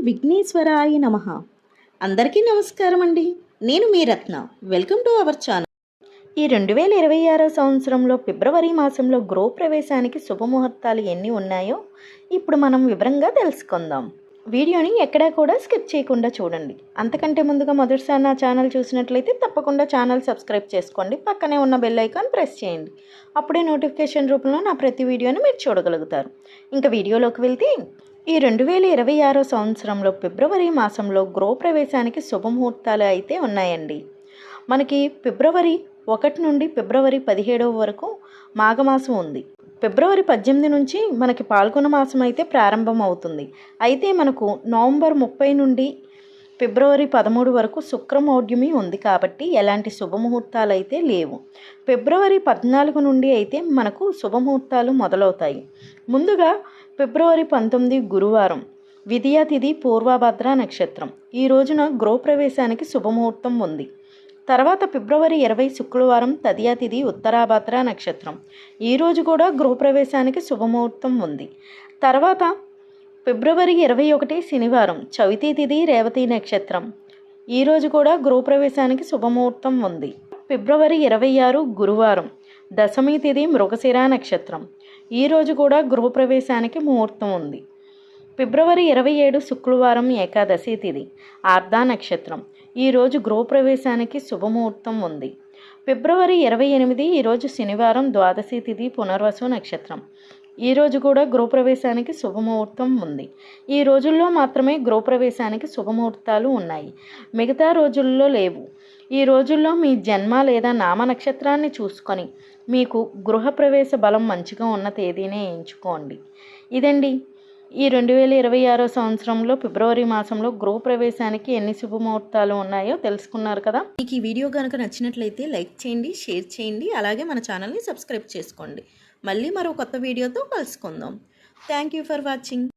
విఘ్నేశ్వరాయ నమః. అందరికీ నమస్కారం అండి. నేను మీ Ratna. Welcome to our channel. ఈ 2026 సంవత్సరంలో ఫిబ్రవరి మాసంలో గృహప్రవేశానికి శుభముహూర్తాలు ఎన్ని ఉన్నాయో ఇప్పుడు మనం వివరంగా తెలుసుకుందాం. వీడియోని ఎక్కడా కూడా స్కిప్ చేయకుండా చూడండి. అంతకంటే ముందుగా మొదటిసారి నా ఛానల్ చూసినట్లయితే తప్పకుండా ఛానల్ సబ్స్క్రైబ్ చేసుకోండి. పక్కనే ఉన్న బెల్ ఐకాన్ ప్రెస్ చేయండి. అప్పుడే నోటిఫికేషన్ రూపంలో నా ప్రతి వీడియోని మీరు చూడగలుగుతారు. ఇంకా వీడియోలోకి వెళ్తే ఈ 2026 సంవత్సరంలో ఫిబ్రవరి మాసంలో గృహప్రవేశానికి శుభముహూర్తాలు అయితే ఉన్నాయండి. మనకి ఫిబ్రవరి 1 నుండి ఫిబ్రవరి 17 వరకు మాఘమాసం ఉంది. ఫిబ్రవరి 18 నుంచి మనకి పాల్గొన మాసం అయితే ప్రారంభం అవుతుంది. అయితే మనకు నవంబర్ 30 నుండి ఫిబ్రవరి 13 వరకు శుక్రమౌఢ్యమి ఉంది కాబట్టి ఎలాంటి శుభముహూర్తాలు అయితే లేవు. ఫిబ్రవరి 14 నుండి అయితే మనకు శుభముహూర్తాలు మొదలవుతాయి. ముందుగా ఫిబ్రవరి 19 గురువారం, విద్యా తిథి పూర్వభద్ర నక్షత్రం. ఈ రోజున గృహప్రవేశానికి శుభముహూర్తం ఉంది. తర్వాత ఫిబ్రవరి 20 శుక్రవారం, తదియా తిథి ఉత్తరాభద్ర నక్షత్రం. ఈరోజు కూడా గృహప్రవేశానికి శుభముహూర్తం ఉంది. తర్వాత ఫిబ్రవరి 21 శనివారం, చవితి తిథి రేవతి నక్షత్రం. ఈరోజు కూడా గృహప్రవేశానికి శుభముహూర్తం ఉంది. ఫిబ్రవరి 26 గురువారం, దశమి తిథి మృగశిర నక్షత్రం. ఈరోజు కూడా గృహప్రవేశానికి ముహూర్తం ఉంది. ఫిబ్రవరి 27 శుక్రవారం, ఏకాదశి తిథి ఆర్ధా నక్షత్రం. ఈరోజు గృహప్రవేశానికి శుభముహూర్తం ఉంది. ఫిబ్రవరి 28 ఈరోజు శనివారం, ద్వాదశి తిథి పునర్వసు నక్షత్రం. ఈరోజు కూడా గృహప్రవేశానికి శుభముహూర్తం ఉంది. ఈ రోజుల్లో మాత్రమే గృహప్రవేశానికి శుభముహూర్తాలు ఉన్నాయి, మిగతా రోజుల్లో లేవు. ఈ రోజుల్లో మీ జన్మ లేదా నామ నక్షత్రాన్ని చూసుకొని మీకు గృహప్రవేశ బలం మంచిగా ఉన్న తేదీనే ఎంచుకోండి. ఇదండి ఈ 2026 సంవత్సరంలో ఫిబ్రవరి మాసంలో గృహప్రవేశానికి ఎన్ని శుభముహూర్తాలు ఉన్నాయో తెలుసుకున్నారు కదా. మీకు ఈ వీడియో కనుక నచ్చినట్లయితే లైక్ చేయండి, షేర్ చేయండి, అలాగే మన ఛానల్ని సబ్స్క్రైబ్ చేసుకోండి. మళ్ళీ మరో కొత్త వీడియోతో కలుసుకుందాం. Thank you for watching.